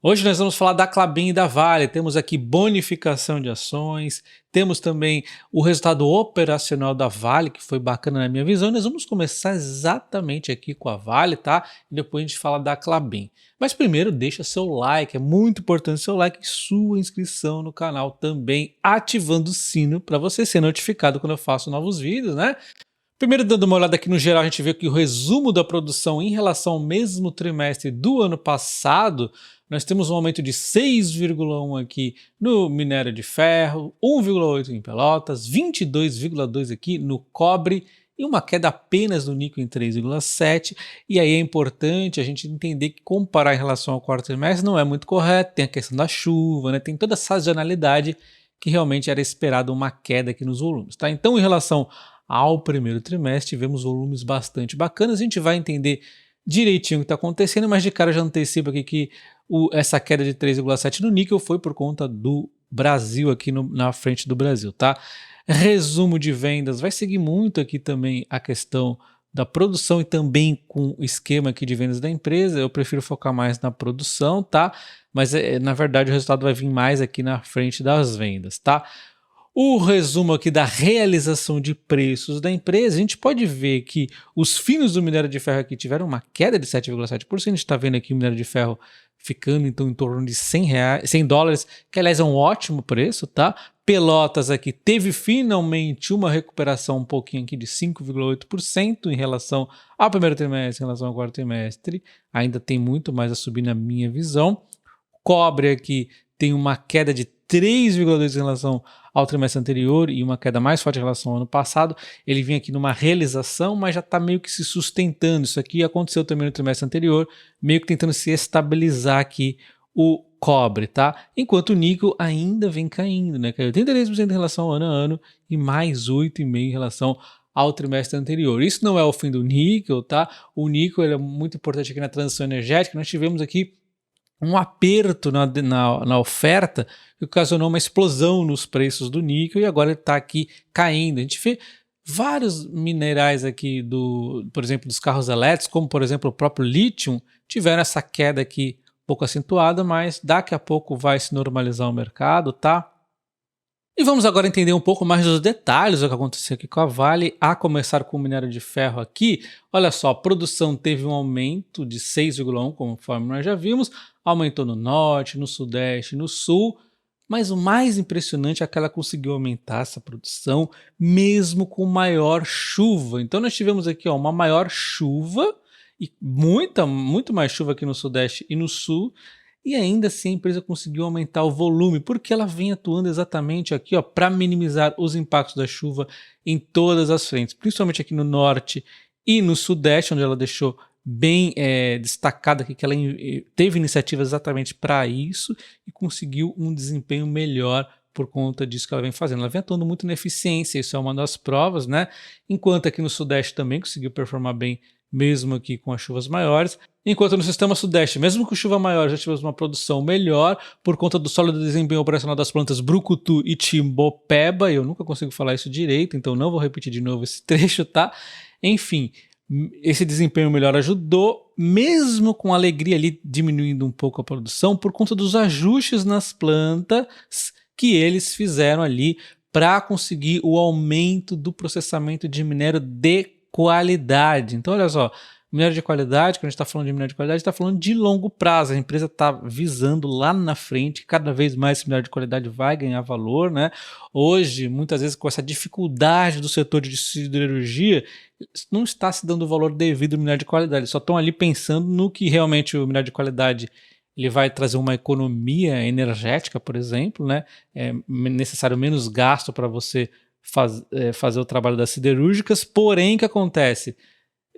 Hoje nós vamos falar da Klabin e da Vale, temos aqui bonificação de ações, temos também o resultado operacional da Vale, que foi bacana na minha visão. Nós vamos começar exatamente aqui com a Vale, tá? E depois a gente fala da Klabin. Mas primeiro deixa seu like, é muito importante seu like e sua inscrição no canal também, ativando o sino para você ser notificado quando eu faço novos vídeos, né? Primeiro, dando uma olhada aqui no geral, a gente vê que o resumo da produção em relação ao mesmo trimestre do ano passado, nós temos um aumento de 6,1 aqui no minério de ferro, 1,8 em Pelotas, 22,2 aqui no cobre e uma queda apenas no níquel em 3,7. E aí é importante a gente entender que comparar em relação ao quarto trimestre não é muito correto, tem a questão da chuva, né? Tem toda a sazonalidade que realmente era esperado uma queda aqui nos volumes, tá? Então, em relação ao primeiro trimestre, tivemos volumes bastante bacanas. A gente vai entender direitinho o que está acontecendo, mas de cara eu já antecipo aqui que essa queda de 3,7 no níquel foi por conta do Brasil aqui na frente do Brasil, tá? Resumo de vendas, vai seguir muito aqui também a questão da produção e também com o esquema aqui de vendas da empresa. Eu prefiro focar mais na produção, tá? Mas na verdade o resultado vai vir mais aqui na frente das vendas, tá? O resumo aqui da realização de preços da empresa, a gente pode ver que os finos do minério de ferro aqui tiveram uma queda de 7,7%, a gente está vendo aqui o minério de ferro ficando então em torno de 100 dólares, que aliás é um ótimo preço, tá? Pelotas aqui teve finalmente uma recuperação um pouquinho aqui de 5,8% em relação ao primeiro trimestre, em relação ao quarto trimestre, ainda tem muito mais a subir na minha visão. Cobre aqui tem uma queda de 3,2% em relação ao trimestre anterior e uma queda mais forte em relação ao ano passado. Ele vinha aqui numa realização, mas já está meio que se sustentando. Isso aqui aconteceu também no trimestre anterior, meio que tentando se estabilizar aqui o cobre, tá? Enquanto o níquel ainda vem caindo, né? Caiu 83% em relação ao ano e mais 8,5% em relação ao trimestre anterior. Isso não é o fim do níquel, tá? O níquel ele é muito importante aqui na transição energética. Nós tivemos aqui um aperto na oferta que ocasionou uma explosão nos preços do níquel e agora ele está aqui caindo. A gente vê vários minerais aqui, por exemplo, dos carros elétricos, como por exemplo o próprio lítio, tiveram essa queda aqui um pouco acentuada, mas daqui a pouco vai se normalizar o mercado, tá? E vamos agora entender um pouco mais dos detalhes do que aconteceu aqui com a Vale, a começar com o minério de ferro aqui. Olha só, a produção teve um aumento de 6,1, conforme nós já vimos, aumentou no norte, no sudeste, no sul, mas o mais impressionante é que ela conseguiu aumentar essa produção mesmo com maior chuva. Então nós tivemos aqui uma maior chuva e muito mais chuva aqui no sudeste e no sul, e ainda assim a empresa conseguiu aumentar o volume, porque ela vem atuando exatamente aqui para minimizar os impactos da chuva em todas as frentes, principalmente aqui no norte e no sudeste, onde ela deixou bem destacado aqui que ela teve iniciativas exatamente para isso e conseguiu um desempenho melhor por conta disso que ela vem fazendo. Ela vem atuando muito na eficiência, isso é uma das provas, né? Enquanto aqui no sudeste também conseguiu performar bem, mesmo aqui com as chuvas maiores, enquanto no sistema sudeste, mesmo com chuva maior, já tivemos uma produção melhor por conta do sólido desempenho operacional das plantas Brucutu e Timbopeba. Eu nunca consigo falar isso direito, então não vou repetir de novo esse trecho, tá? Enfim, esse desempenho melhor ajudou, mesmo com a alegria ali diminuindo um pouco a produção, por conta dos ajustes nas plantas que eles fizeram ali para conseguir o aumento do processamento de minério de qualidade. Então olha só, minério de qualidade, quando a gente está falando de minério de qualidade, está falando de longo prazo. A empresa está visando lá na frente, cada vez mais esse minério de qualidade vai ganhar valor, né? Hoje, muitas vezes com essa dificuldade do setor de siderurgia, não está se dando o valor devido ao minério de qualidade. Eles só estão ali pensando no que realmente o minério de qualidade ele vai trazer uma economia energética, por exemplo, né? É necessário menos gasto para você fazer o trabalho das siderúrgicas, porém o que acontece?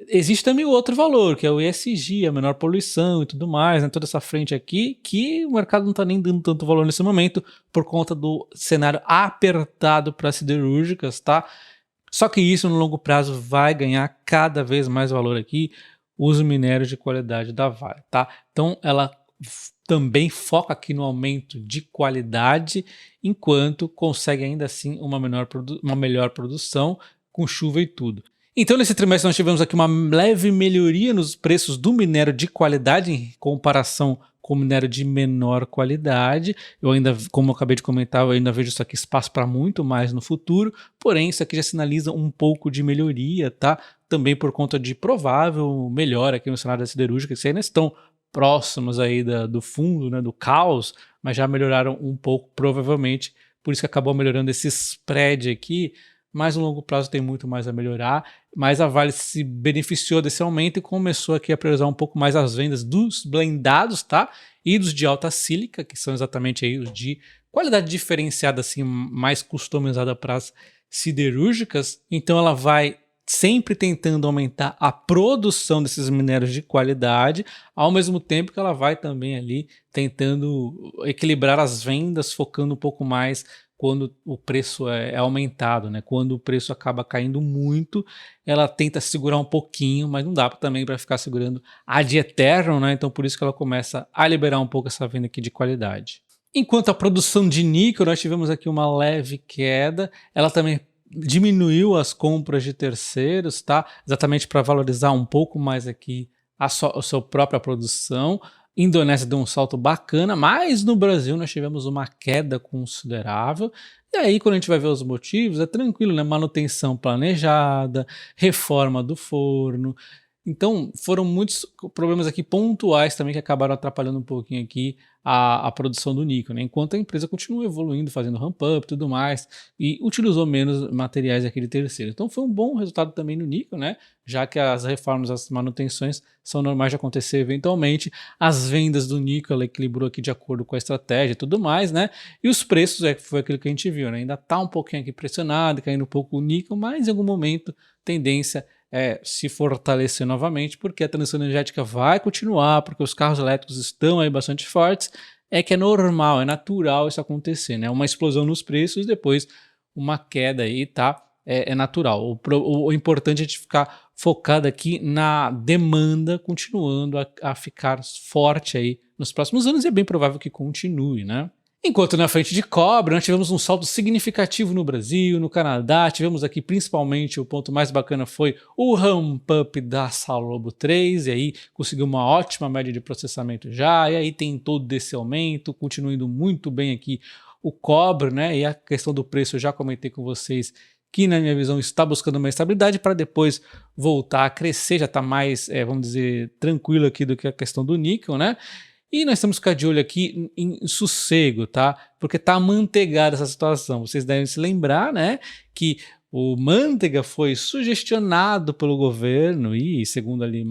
Existe também o outro valor, que é o ESG, a menor poluição e tudo mais, né? Toda essa frente aqui, que o mercado não está nem dando tanto valor nesse momento, por conta do cenário apertado para as siderúrgicas, tá? Só que isso no longo prazo vai ganhar cada vez mais valor aqui, os minérios de qualidade da Vale, tá? Então ela também foca aqui no aumento de qualidade, enquanto consegue ainda assim uma melhor produção com chuva e tudo. Então nesse trimestre nós tivemos aqui uma leve melhoria nos preços do minério de qualidade em comparação com minério de menor qualidade. Eu ainda, como eu acabei de comentar, eu ainda vejo isso aqui espaço para muito mais no futuro, porém isso aqui já sinaliza um pouco de melhoria, tá? Também por conta de provável melhora aqui no cenário da siderúrgica, que ainda estão próximos aí do fundo, né, do caos, mas já melhoraram um pouco, provavelmente, por isso que acabou melhorando esse spread aqui, mas no longo prazo tem muito mais a melhorar, mas a Vale se beneficiou desse aumento e começou aqui a priorizar um pouco mais as vendas dos blendados, tá? E dos de alta sílica, que são exatamente aí os de qualidade diferenciada, assim, mais customizada para as siderúrgicas. Então ela vai sempre tentando aumentar a produção desses minérios de qualidade, ao mesmo tempo que ela vai também ali tentando equilibrar as vendas, focando um pouco mais quando o preço é aumentado, né? Quando o preço acaba caindo muito, ela tenta segurar um pouquinho, mas não dá também para ficar segurando ad eterno, né? Então por isso que ela começa a liberar um pouco essa venda aqui de qualidade. Enquanto a produção de níquel, nós tivemos aqui uma leve queda, ela também diminuiu as compras de terceiros, tá? Exatamente para valorizar um pouco mais aqui a sua própria produção. Indonésia deu um salto bacana, mas no Brasil nós tivemos uma queda considerável. E aí, quando a gente vai ver os motivos, é tranquilo, né? Manutenção planejada, reforma do forno. Então, foram muitos problemas aqui pontuais também que acabaram atrapalhando um pouquinho aqui a produção do níquel, né? Enquanto a empresa continua evoluindo, fazendo ramp-up e tudo mais, e utilizou menos materiais aqui de terceiro. Então foi um bom resultado também no níquel, né? Já que as reformas, as manutenções são normais de acontecer eventualmente, as vendas do níquel ela equilibrou aqui de acordo com a estratégia e tudo mais, né? E os preços, foi aquilo que a gente viu, né? Ainda tá um pouquinho aqui pressionado, caindo um pouco o níquel, mas em algum momento tendência se fortalecer novamente, porque a transição energética vai continuar, porque os carros elétricos estão aí bastante fortes, que é normal, é natural isso acontecer, né? Uma explosão nos preços, depois uma queda aí, tá? É natural. O importante é a gente ficar focado aqui na demanda, continuando a ficar forte aí nos próximos anos, e é bem provável que continue, né? Enquanto na frente de cobre, nós tivemos um salto significativo no Brasil, no Canadá, tivemos aqui principalmente, o ponto mais bacana foi o ramp-up da Salobo 3, e aí conseguiu uma ótima média de processamento já, e aí tem todo esse aumento, continua indo muito bem aqui o cobre, né, e a questão do preço eu já comentei com vocês, que na minha visão está buscando uma estabilidade para depois voltar a crescer, já está mais, vamos dizer, tranquilo aqui do que a questão do níquel, né? E nós temos que ficar de olho aqui em sossego, tá? Porque tá amanteigada essa situação. Vocês devem se lembrar, né, que o Manteiga foi sugestionado pelo governo e, segundo ali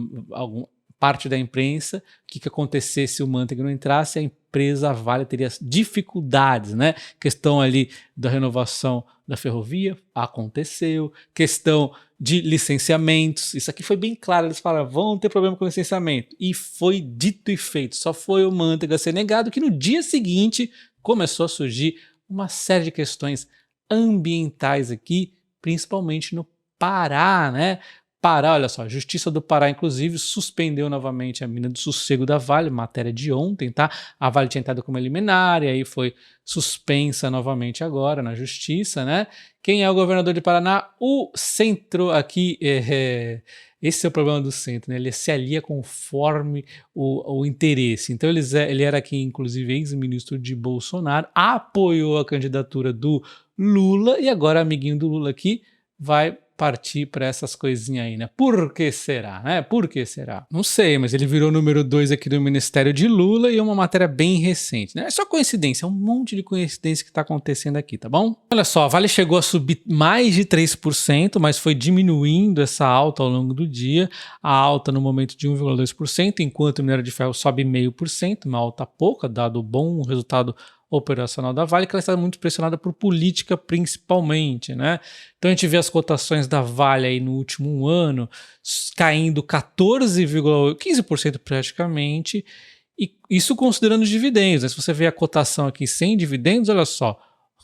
parte da imprensa, o que acontecesse se o Manteiga não entrasse, a empresa Vale teria dificuldades, né? Questão ali da renovação da ferrovia, aconteceu. Questão de licenciamentos, isso aqui foi bem claro, eles falaram, vão ter problema com licenciamento, e foi dito e feito, só foi o Manteiga ser negado, que no dia seguinte começou a surgir uma série de questões ambientais aqui, principalmente no Pará, né? Pará, olha só, a Justiça do Pará, inclusive, suspendeu novamente a mina do Sossego da Vale, matéria de ontem, tá? A Vale tinha entrado como liminar, e aí foi suspensa novamente agora na Justiça, né? Quem é o governador de Paraná? O centro aqui, esse é o problema do centro, né? Ele se alia conforme o interesse. Então ele era aqui, inclusive, ex-ministro de Bolsonaro, apoiou a candidatura do Lula, e agora amiguinho do Lula aqui vai partir para essas coisinhas aí, né? Por que será, né? Por que será? Não sei, mas ele virou número 2 aqui do Ministério de Lula e é uma matéria bem recente, né? É só coincidência, é um monte de coincidência que está acontecendo aqui, tá bom? Olha só, a Vale chegou a subir mais de 3%, mas foi diminuindo essa alta ao longo do dia. A alta no momento de 1,2%, enquanto o minério de ferro sobe 0,5%, uma alta pouca, dado o bom resultado operacional da Vale, que ela está muito pressionada por política principalmente, né? Então a gente vê as cotações da Vale aí no último ano caindo 14,15% praticamente, e isso considerando os dividendos, né? Se você vê a cotação aqui sem dividendos, olha só,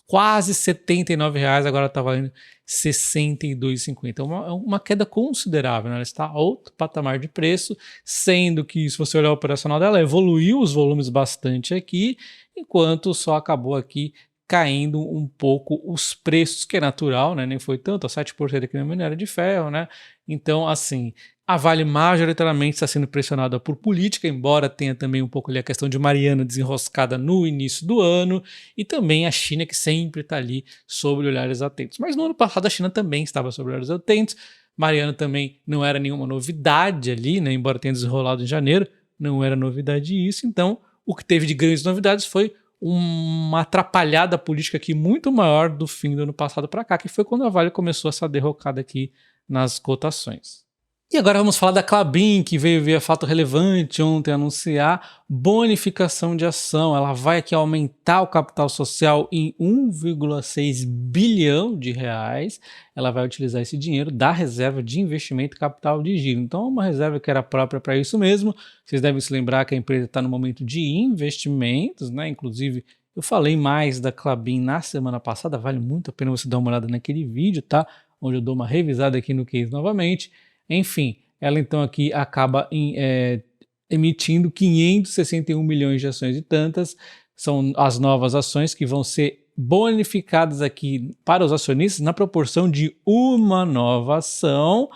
quase R$ 79, agora está valendo R$ 62,50. É uma queda considerável, né? Ela está a outro patamar de preço, sendo que, se você olhar o operacional dela, evoluiu os volumes bastante aqui, enquanto só acabou aqui caindo um pouco os preços, que é natural, né? Nem foi tanto, 7% aqui no minério de ferro, né? Então, assim, A Vale majoritariamente está sendo pressionada por política, embora tenha também um pouco ali a questão de Mariana desenroscada no início do ano, e também a China, que sempre está ali sob olhares atentos. Mas no ano passado a China também estava sob olhares atentos, Mariana também não era nenhuma novidade ali, né? Embora tenha desenrolado em janeiro, não era novidade isso. Então, o que teve de grandes novidades foi uma atrapalhada política aqui muito maior do fim do ano passado para cá, que foi quando a Vale começou essa derrocada aqui nas cotações. E agora vamos falar da Klabin, que veio via fato relevante ontem anunciar bonificação de ação. Ela vai aqui aumentar o capital social em 1,6 bilhão de reais. Ela vai utilizar esse dinheiro da reserva de investimento e capital de giro. Então, uma reserva que era própria para isso mesmo. Vocês devem se lembrar que a empresa está no momento de investimentos, né? Inclusive, eu falei mais da Klabin na semana passada. Vale muito a pena você dar uma olhada naquele vídeo, tá? Onde eu dou uma revisada aqui no case novamente. Enfim, ela então aqui acaba emitindo 561 milhões de ações e tantas, são as novas ações que vão ser bonificadas aqui para os acionistas na proporção de uma nova ação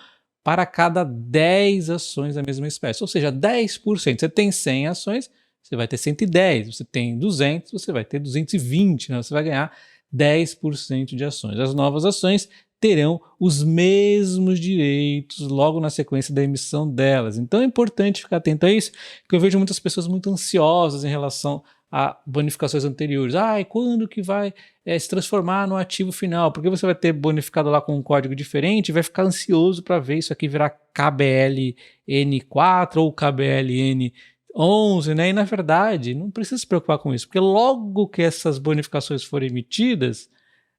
para cada 10 ações da mesma espécie, ou seja, 10%. Você tem 100 ações, você vai ter 110, você tem 200, você vai ter 220, né? Você vai ganhar 10% de ações. As novas ações terão os mesmos direitos logo na sequência da emissão delas. Então é importante ficar atento a isso, porque eu vejo muitas pessoas muito ansiosas em relação a bonificações anteriores. E quando que vai se transformar no ativo final? Porque você vai ter bonificado lá com um código diferente e vai ficar ansioso para ver isso aqui virar KBLN4 ou KBLN11, né? E na verdade, não precisa se preocupar com isso, porque logo que essas bonificações forem emitidas,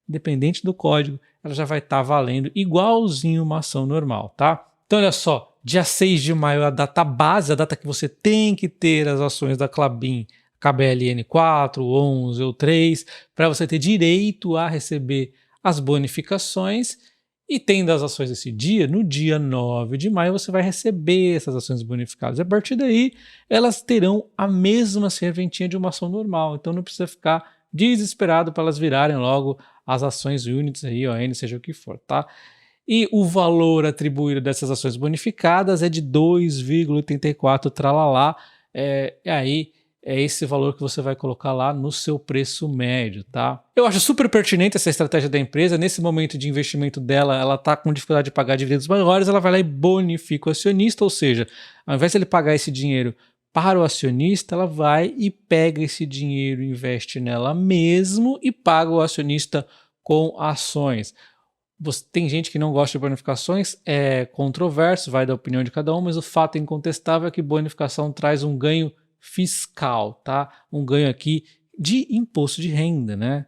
independente do código, ela já vai estar valendo igualzinho uma ação normal, tá? Então olha só, dia 6 de maio é a data base, a data que você tem que ter as ações da Klabin, KBLN4, 11 ou 3, para você ter direito a receber as bonificações, e tendo as ações esse dia, no dia 9 de maio você vai receber essas ações bonificadas. A partir daí, elas terão a mesma serventia de uma ação normal, então não precisa ficar desesperado para elas virarem logo as ações units aí, ON, seja o que for, tá? E o valor atribuído dessas ações bonificadas é de 2,84 tralalá, e aí é esse valor que você vai colocar lá no seu preço médio, tá? Eu acho super pertinente essa estratégia da empresa. Nesse momento de investimento dela, ela tá com dificuldade de pagar dividendos maiores, ela vai lá e bonifica o acionista, ou seja, ao invés de ele pagar esse dinheiro para o acionista, ela vai e pega esse dinheiro, investe nela mesmo e paga o acionista com ações. Tem gente que não gosta de bonificações, é controverso, vai da opinião de cada um, mas o fato incontestável é que bonificação traz um ganho fiscal, tá? Um ganho aqui de imposto de renda, né?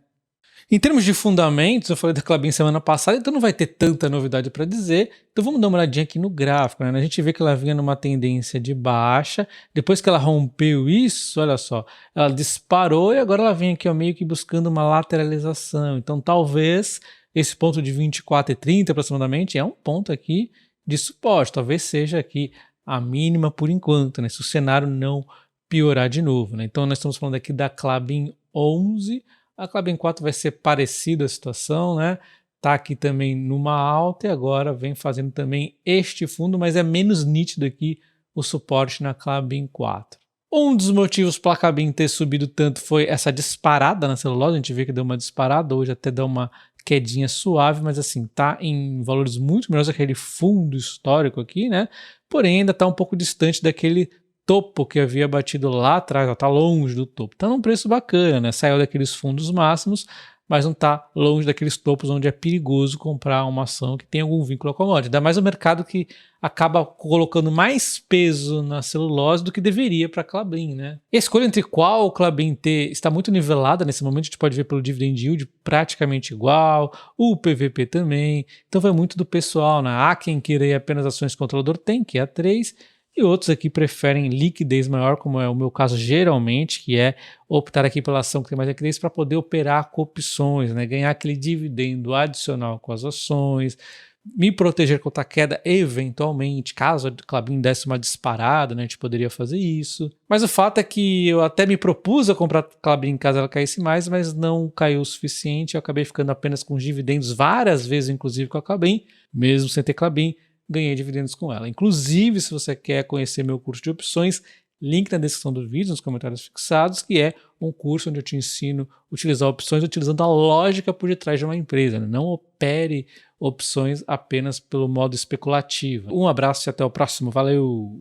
Em termos de fundamentos, eu falei da Klabin semana passada, então não vai ter tanta novidade para dizer. Então vamos dar uma olhadinha aqui no gráfico, né? A gente vê que ela vinha numa tendência de baixa, depois que ela rompeu isso, olha só, ela disparou e agora ela vem aqui ó, meio que buscando uma lateralização. Então talvez esse ponto de 24,30 aproximadamente é um ponto aqui de suporte, talvez seja aqui a mínima por enquanto, né? Se o cenário não piorar de novo, né? Então nós estamos falando aqui da Klabin 11, a Klabin 4 vai ser parecida a situação, né? Tá aqui também numa alta e agora vem fazendo também este fundo, mas é menos nítido aqui o suporte na Klabin 4. Um dos motivos para a Klabin ter subido tanto foi essa disparada na celulose, a gente vê que deu uma disparada, hoje até deu uma quedinha suave, mas assim, tá em valores muito melhores daquele fundo histórico aqui, né? Porém ainda tá um pouco distante daquele topo que havia batido lá atrás, está longe do topo. Está num preço bacana, né? Saiu daqueles fundos máximos, mas não está longe daqueles topos onde é perigoso comprar uma ação que tem algum vínculo à commodity. Ainda mais o mercado que acaba colocando mais peso na celulose do que deveria para a Klabin, né? E a escolha entre qual Klabin ter está muito nivelada nesse momento, a gente pode ver pelo dividend yield praticamente igual, o PVP também, então vai muito do pessoal, né? Há quem queira ir apenas ações controlador, tem que é a 3, e outros aqui preferem liquidez maior, como é o meu caso geralmente, que é optar aqui pela ação que tem mais liquidez para poder operar com opções, né? Ganhar aquele dividendo adicional com as ações, me proteger contra a queda eventualmente, caso a Klabin desse uma disparada, né? A gente poderia fazer isso. Mas o fato é que eu até me propus a comprar Klabin caso ela caísse mais, mas não caiu o suficiente, eu acabei ficando apenas com dividendos várias vezes, inclusive com a Klabin, mesmo sem ter Klabin. ganhei dividendos com ela. Inclusive, se você quer conhecer meu curso de opções, link na descrição do vídeo, nos comentários fixados, que é um curso onde eu te ensino a utilizar opções utilizando a lógica por detrás de uma empresa, né? Não opere opções apenas pelo modo especulativo. Um abraço e até o próximo. Valeu!